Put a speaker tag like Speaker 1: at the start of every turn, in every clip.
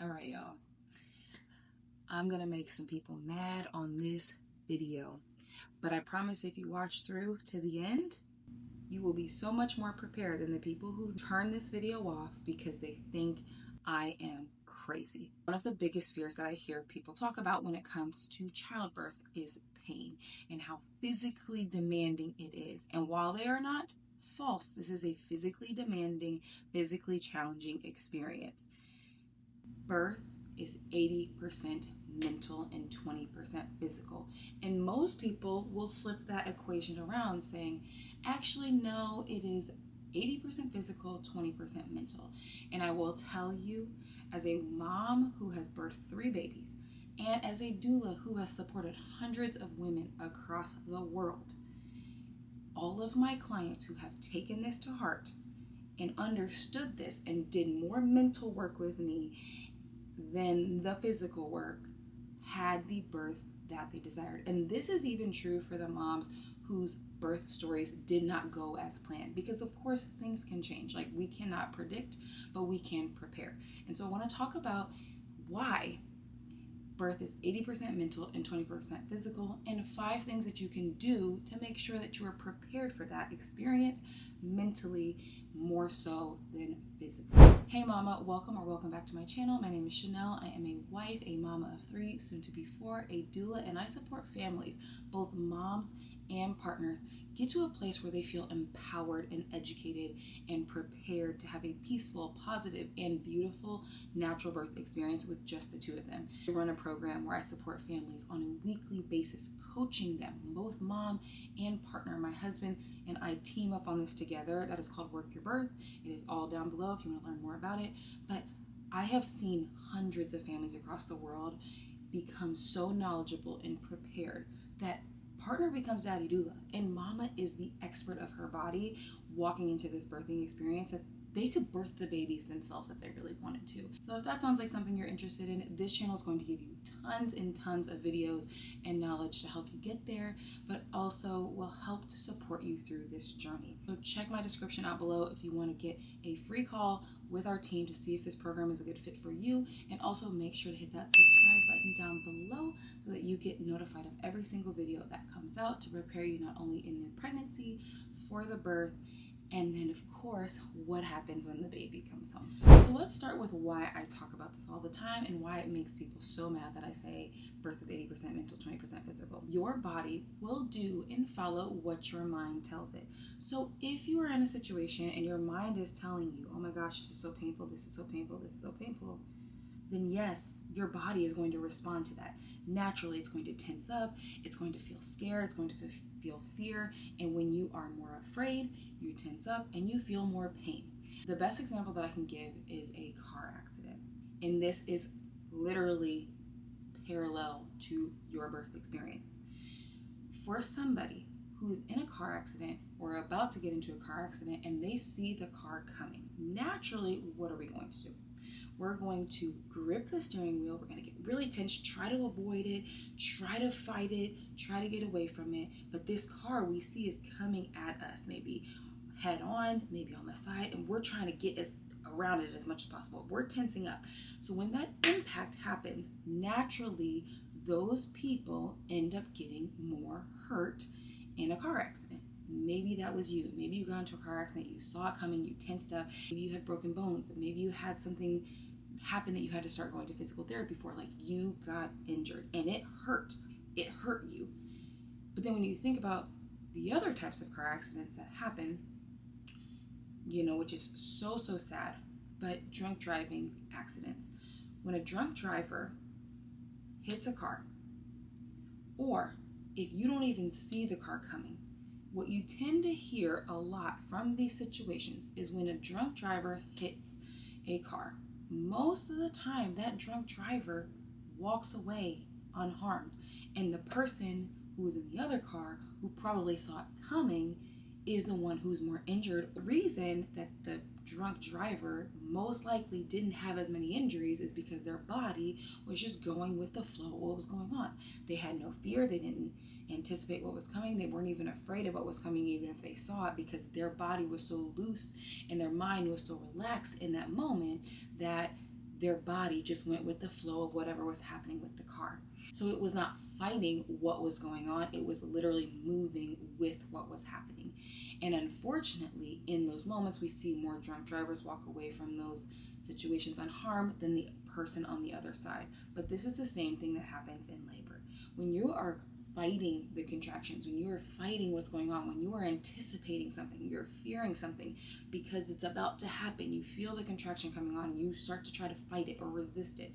Speaker 1: All right, y'all. I'm going to make some people mad on this video, but I promise if you watch through to the end, you will be so much more prepared than the people who turn this video off because they think I am crazy. One of the biggest fears that I hear people talk about when it comes to childbirth is pain and how physically demanding it is. And while they are not false, this is a physically demanding, physically challenging experience. Birth is 80% mental and 20% physical. And most people will flip that equation around saying, actually, no, it is 80% physical, 20% mental. And I will tell you, as a mom who has birthed 3 babies, and as a doula who has supported hundreds of women across the world, all of my clients who have taken this to heart and understood this and did more mental work with me than the physical work had the births that they desired. And this is even true for the moms whose birth stories did not go as planned, because of course things can change. Like, we cannot predict, but we can prepare. And so I want to talk about why birth is 80% mental and 20% physical, and 5 things that you can do to make sure that you are prepared for that experience mentally more so than physically. Hey mama, welcome back to my channel. My name is Chanel. I am a wife, a mama of 3, soon to be 4, a doula, and I support families, both moms and partners, get to a place where they feel empowered and educated and prepared to have a peaceful, positive, and beautiful natural birth experience with just the 2 of them. I run a program where I support families on a weekly basis, coaching them, both mom and partner. My husband and I team up on this together. That is called Work Your Birth. It is all down below if you want to learn more about it. But I have seen hundreds of families across the world become so knowledgeable and prepared that partner becomes daddy doula, and mama is the expert of her body walking into this birthing experience that they could birth the babies themselves if they really wanted to. So if that sounds like something you're interested in, this channel is going to give you tons and tons of videos and knowledge to help you get there, but also will help to support you through this journey. So check my description out below if you want to get a free call with our team to see if this program is a good fit for you, and also make sure to hit that subscribe button down below so that you get notified of every single video that comes out to prepare you not only in the pregnancy, for the birth, and then of course what happens when the baby comes home. So let's start with why I talk about this all the time and why it makes people so mad that I say birth is 80% mental, 20% physical. Your body will do and follow what your mind tells it. So if you are in a situation and your mind is telling you, oh my gosh, this is so painful, this is so painful, this is so painful, then yes, your body is going to respond to that. Naturally, it's going to tense up, it's going to feel scared, it's going to feel fear, and when you are more afraid, you tense up and you feel more pain. The best example that I can give is a car accident, and this is literally parallel to your birth experience. For somebody who is in a car accident or about to get into a car accident and they see the car coming, naturally, what are we going to do? We're going to grip the steering wheel. We're going to get really tense, try to avoid it, try to fight it, try to get away from it. But this car we see is coming at us, maybe head on, maybe on the side, and we're trying to get around it as much as possible. We're tensing up. So when that impact happens, naturally, those people end up getting more hurt in a car accident. Maybe that was you. Maybe you got into a car accident, you saw it coming, you tensed up, maybe you had broken bones, maybe you had something happen that you had to start going to physical therapy for, like you got injured and it hurt you. But then when you think about the other types of car accidents that happen, which is so sad, but drunk driving accidents. When a drunk driver hits a car, or if you don't even see the car coming, what you tend to hear a lot from these situations is when a drunk driver hits a car, most of the time that drunk driver walks away unharmed, and the person who was in the other car, who probably saw it coming, is the one who's more injured. The reason that the drunk driver most likely didn't have as many injuries is because their body was just going with the flow of what was going on. They had no fear, they didn't anticipate what was coming, they weren't even afraid of what was coming even if they saw it, because their body was so loose and their mind was so relaxed in that moment that their body just went with the flow of whatever was happening with the car. So it was not fighting what was going on. It was literally moving with what was happening. And unfortunately, in those moments, we see more drunk drivers walk away from those situations unharmed than the person on the other side. But this is the same thing that happens in labor. When you are fighting the contractions, when you are fighting what's going on, when you are anticipating something, you're fearing something because it's about to happen, you feel the contraction coming on, you start to try to fight it or resist it,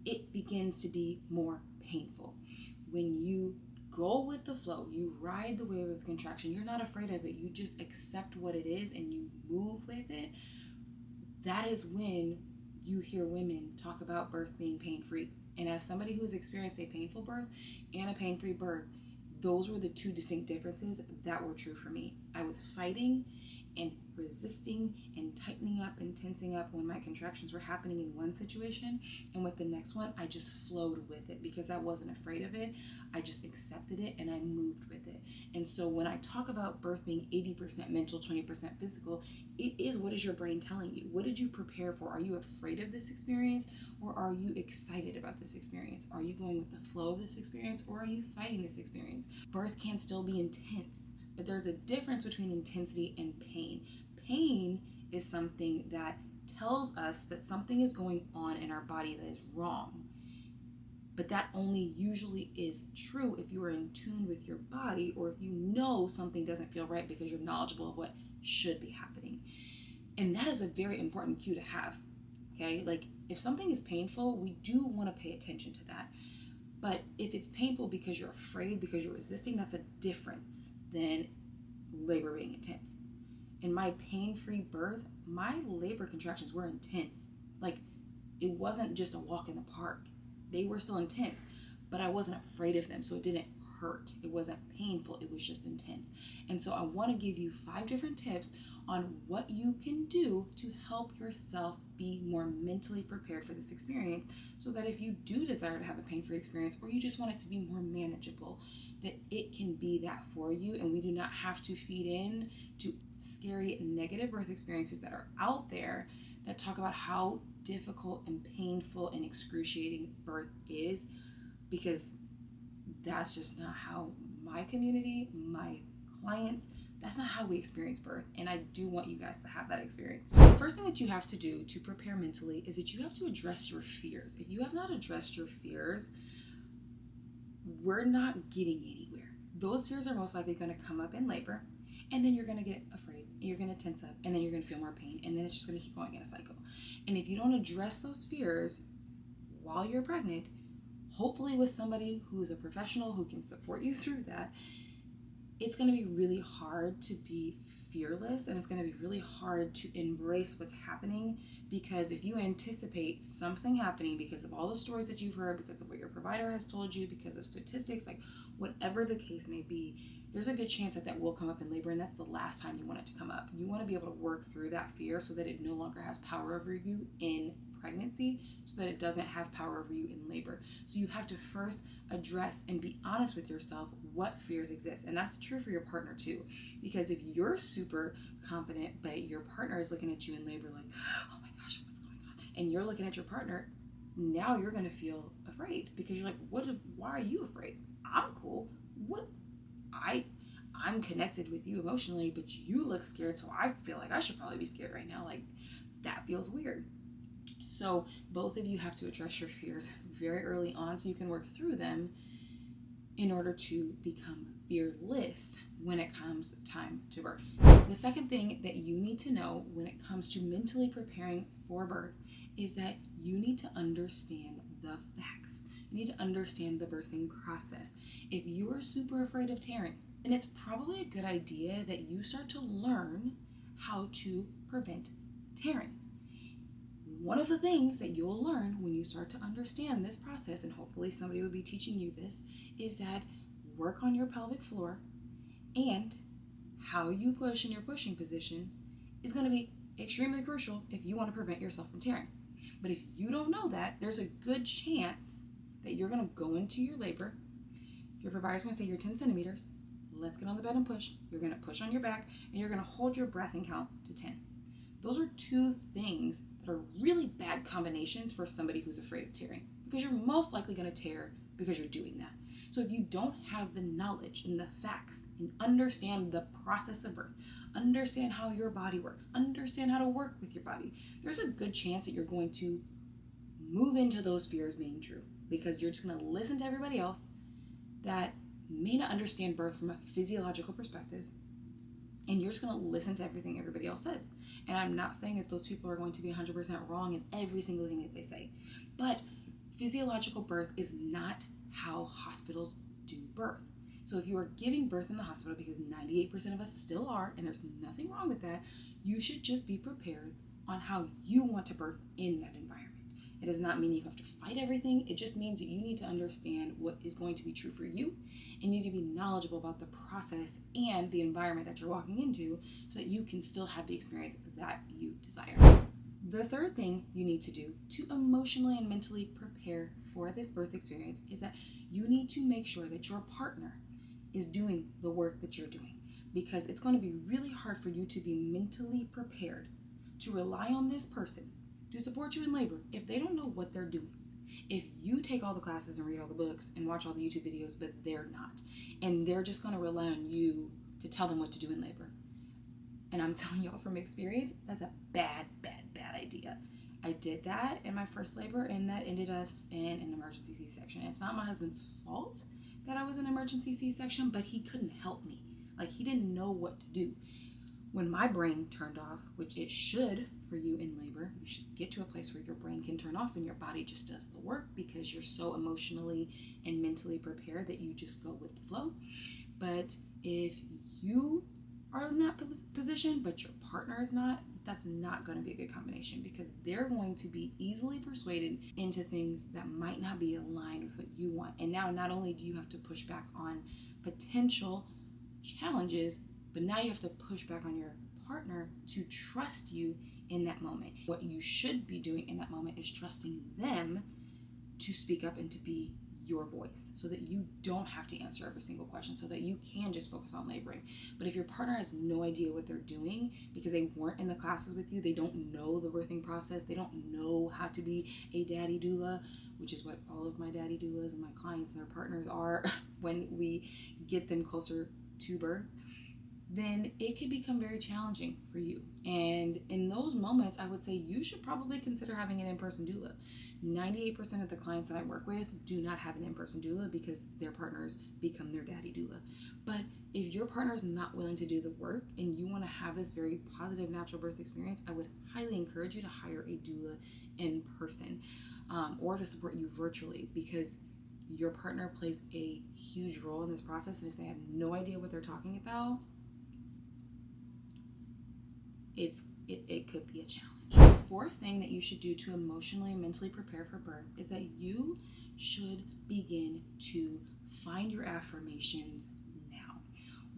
Speaker 1: it begins to be more painful. When you go with the flow, you ride the wave of contraction, you're not afraid of it, you just accept what it is and you move with it, that is when you hear women talk about birth being pain-free. And as somebody who's experienced a painful birth and a pain-free birth, those were the two distinct differences that were true for me. I was fighting and resisting and tightening up and tensing up when my contractions were happening in one situation, and with the next one I just flowed with it because I wasn't afraid of it. I just accepted it and I moved with it. And so when I talk about birth being 80% mental, 20% physical, it is, what is your brain telling you? What did you prepare for? Are you afraid of this experience, or are you excited about this experience? Are you going with the flow of this experience, or are you fighting this experience? Birth can still be intense, but there's a difference between intensity and pain. Pain is something that tells us that something is going on in our body that is wrong. But that only usually is true if you are in tune with your body, or if you know something doesn't feel right because you're knowledgeable of what should be happening. And that is a very important cue to have, okay? Like, if something is painful, we do want to pay attention to that. But if it's painful because you're afraid, because you're resisting, that's a difference than labor being intense. In my pain-free birth, my labor contractions were intense. Like, it wasn't just a walk in the park. They were still intense, but I wasn't afraid of them, so it didn't hurt. It wasn't painful. It was just intense. And so I want to give you 5 different tips on what you can do to help yourself be more mentally prepared for this experience, so that if you do desire to have a pain-free experience, or you just want it to be more manageable, that it can be that for you, and we do not have to feed in to scary negative birth experiences that are out there that talk about how difficult and painful and excruciating birth is, because that's just not how my community, my clients, that's not how we experience birth. And I do want you guys to have that experience. So the first thing that you have to do to prepare mentally is that you have to address your fears. If you have not addressed your fears, we're not getting anywhere. Those fears are most likely going to come up in labor, and then you're going to get afraid, you're going to tense up, and then you're going to feel more pain, and then it's just going to keep going in a cycle. And if you don't address those fears while you're pregnant, hopefully with somebody who's a professional who can support you through that, it's going to be really hard to be fearless, and it's going to be really hard to embrace what's happening, because if you anticipate something happening because of all the stories that you've heard, because of what your provider has told you, because of statistics, like whatever the case may be, there's a good chance that that will come up in labor, and that's the last time you want it to come up. You want to be able to work through that fear so that it no longer has power over you in pregnancy, so that it doesn't have power over you in labor. So you have to first address and be honest with yourself what fears exist. And that's true for your partner too, because if you're super confident but your partner is looking at you in labor like, oh my gosh, what's going on, and you're looking at your partner, now you're going to feel afraid, because you're like, why are you afraid? I'm cool. I'm connected with you emotionally, but you look scared, so I feel like I should probably be scared right now. Like, that feels weird. So both of you have to address your fears very early on so you can work through them in order to become fearless when it comes time to birth. The second thing that you need to know when it comes to mentally preparing for birth is that you need to understand the facts. You need to understand the birthing process. If you are super afraid of tearing, then it's probably a good idea that you start to learn how to prevent tearing. One of the things that you'll learn when you start to understand this process, and hopefully somebody will be teaching you this, is that work on your pelvic floor, and how you push in your pushing position is going to be extremely crucial if you want to prevent yourself from tearing. But if you don't know that, there's a good chance that you're going to go into your labor. Your provider's going to say you're 10 centimeters. Let's get on the bed and push. You're going to push on your back, and you're going to hold your breath and count to 10. Those are 2 things that that are really bad combinations for somebody who's afraid of tearing, because you're most likely going to tear because you're doing that. So if you don't have the knowledge and the facts and understand the process of birth, understand how your body works, understand how to work with your body, there's a good chance that you're going to move into those fears being true, because you're just going to listen to everybody else that may not understand birth from a physiological perspective, and you're just going to listen to everything everybody else says. And I'm not saying that those people are going to be 100% wrong in every single thing that they say, but physiological birth is not how hospitals do birth. So if you are giving birth in the hospital, because 98% of us still are, and there's nothing wrong with that, you should just be prepared on how you want to birth in that environment. It does not mean you have to fight everything. It just means that you need to understand what is going to be true for you, and you need to be knowledgeable about the process and the environment that you're walking into so that you can still have the experience that you desire. The third thing you need to do to emotionally and mentally prepare for this birth experience is that you need to make sure that your partner is doing the work that you're doing, because it's going to be really hard for you to be mentally prepared to rely on this person to support you in labor if they don't know what they're doing. If you take all the classes and read all the books and watch all the YouTube videos, but they're not, and they're just going to rely on you to tell them what to do in labor. And I'm telling y'all from experience, that's a bad idea. I did that in my first labor, and that ended us in an emergency C-section. It's not my husband's fault that I was in an emergency C-section, but he couldn't help me. Like, he didn't know what to do. When my brain turned off, which it should for you in labor, you should get to a place where your brain can turn off and your body just does the work, because you're so emotionally and mentally prepared that you just go with the flow. But if you are in that position, but your partner is not, that's not going to be a good combination, because they're going to be easily persuaded into things that might not be aligned with what you want. And now not only do you have to push back on potential challenges, but now you have to push back on your partner to trust you in that moment. What you should be doing in that moment is trusting them to speak up and to be your voice, so that you don't have to answer every single question, so that you can just focus on laboring. But if your partner has no idea what they're doing because they weren't in the classes with you, they don't know the birthing process, they don't know how to be a daddy doula, which is what all of my daddy doulas and my clients and their partners are when we get them closer to birth, then it could become very challenging for you. And in those moments, I would say you should probably consider having an in-person doula. 98% of the clients that I work with do not have an in-person doula because their partners become their daddy doula. But if your partner is not willing to do the work and you want to have this very positive natural birth experience, I would highly encourage you to hire a doula in person, or to support you virtually, because your partner plays a huge role in this process. And if they have no idea what they're talking about, it could be a challenge. The fourth thing that you should do to emotionally and mentally prepare for birth is that you should begin to find your affirmations now.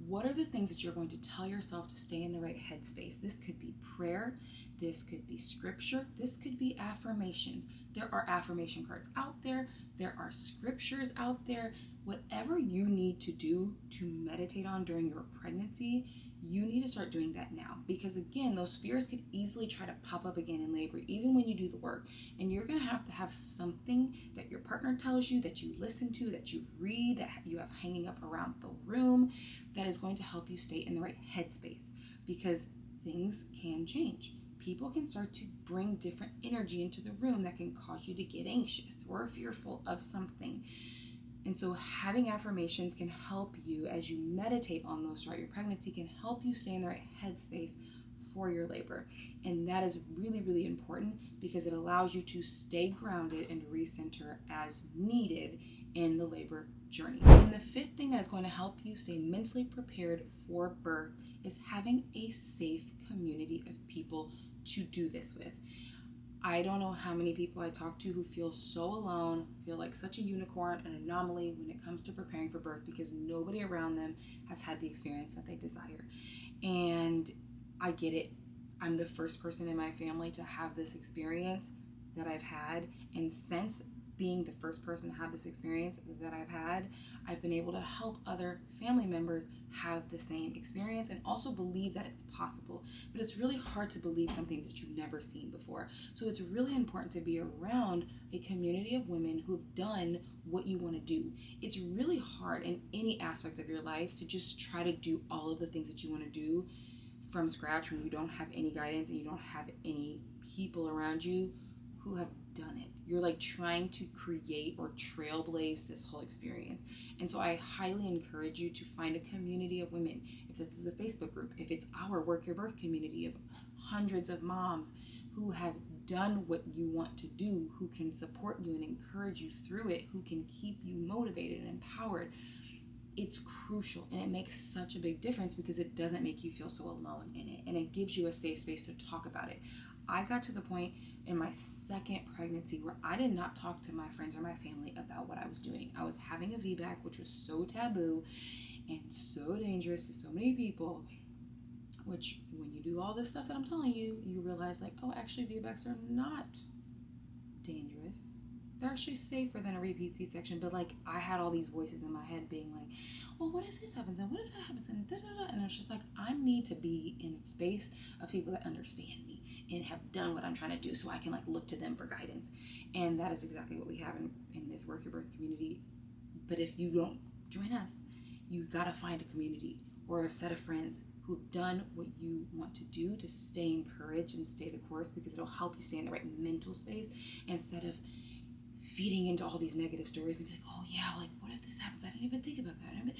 Speaker 1: What are the things that you're going to tell yourself to stay in the right headspace? This could be prayer, this could be scripture, this could be affirmations. There are affirmation cards out there, there are scriptures out there. Whatever you need to do to meditate on during your pregnancy, you need to start doing that now, because again, those fears could easily try to pop up again in labor, even when you do the work. And you're going to have something that your partner tells you, that you listen to, that you read, that you have hanging up around the room, that is going to help you stay in the right headspace, because things can change. People can start to bring different energy into the room that can cause you to get anxious or fearful of something. And so having affirmations can help you as you meditate on those throughout your pregnancy, can help you stay in the right headspace for your labor. And that is really, really important, because it allows you to stay grounded and recenter as needed in the labor journey. And the fifth thing that is going to help you stay mentally prepared for birth is having a safe community of people to do this with. I don't know how many people I talk to who feel so alone, feel like such a unicorn, an anomaly when it comes to preparing for birth, because nobody around them has had the experience that they desire. And I get it. I'm the first person in my family to have this experience that I've had. And since being the first person to have this experience that I've had, I've been able to help other family members have the same experience and also believe that it's possible. But it's really hard to believe something that you've never seen before. So it's really important to be around a community of women who've done what you want to do. It's really hard in any aspect of your life to just try to do all of the things that you want to do from scratch when you don't have any guidance and you don't have any people around you who have done it. You're like trying to create or trailblaze this whole experience. And so I highly encourage you to find a community of women. If this is a Facebook group, if it's our Work Your Birth community of hundreds of moms who have done what you want to do, who can support you and encourage you through it, who can keep you motivated and empowered, it's crucial. And it makes such a big difference because it doesn't make you feel so alone in it. And it gives you a safe space to talk about it. I got to the point in my second pregnancy where I did not talk to my friends or my family about what I was doing. I was having a VBAC, which was so taboo and so dangerous to so many people, which when you do all this stuff that I'm telling you, you realize like, oh, actually VBACs are not dangerous. They're actually safer than a repeat C-section. But like, I had all these voices in my head being like, well, what if this happens? And what if that happens? And da-da-da. And I was just like, I need to be in a space of people that understand me and have done what I'm trying to do so I can like look to them for guidance. And that is exactly what we have in this Work Your Birth community. But if you don't join us, you gotta find a community or a set of friends who've done what you want to do to stay encouraged and stay the course, because it'll help you stay in the right mental space instead of feeding into all these negative stories and be like, oh yeah, like what if this happens? I didn't even think about that.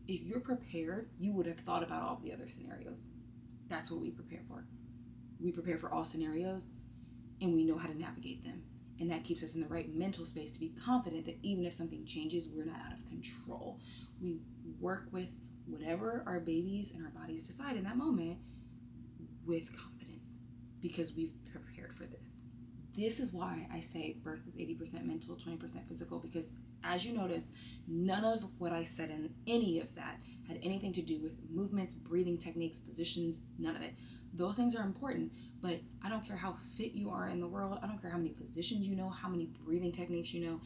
Speaker 1: If you're prepared, you would have thought about all the other scenarios. That's what we prepare for. We prepare for all scenarios and we know how to navigate them. And that keeps us in the right mental space to be confident that even if something changes, we're not out of control. We work with whatever our babies and our bodies decide in that moment with confidence because we've prepared for this. This is why I say birth is 80% mental, 20% physical, because as you notice, none of what I said in any of that had anything to do with movements, breathing techniques, positions, none of it. Those things are important, but I don't care how fit you are in the world. I don't care how many positions you know, how many breathing techniques you know.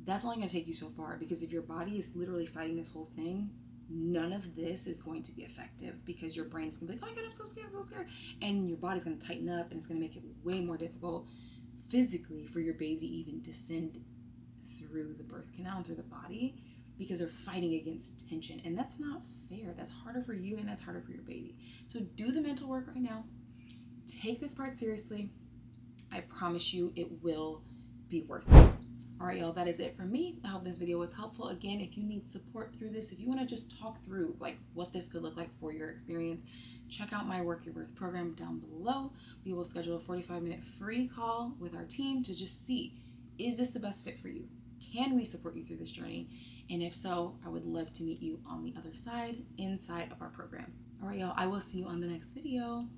Speaker 1: That's only going to take you so far, because if your body is literally fighting this whole thing, none of this is going to be effective, because your brain is going to be like, oh my God, I'm so scared. And your body's going to tighten up and it's going to make it way more difficult physically for your baby to even descend through the birth canal and through the body, because they're fighting against tension. And that's not fair. That's harder for you and that's harder for your baby. So do the mental work right now. Take this part seriously. I promise you it will be worth it. All right, y'all, that is it for me. I hope this video was helpful. Again, if you need support through this, if you want to just talk through like what this could look like for your experience, check out my Work Your Birth program down below. We will schedule a 45-minute free call with our team to just see, is this the best fit for you? Can we support you through this journey? And if so, I would love to meet you on the other side, inside of our program. All right, y'all, I will see you on the next video.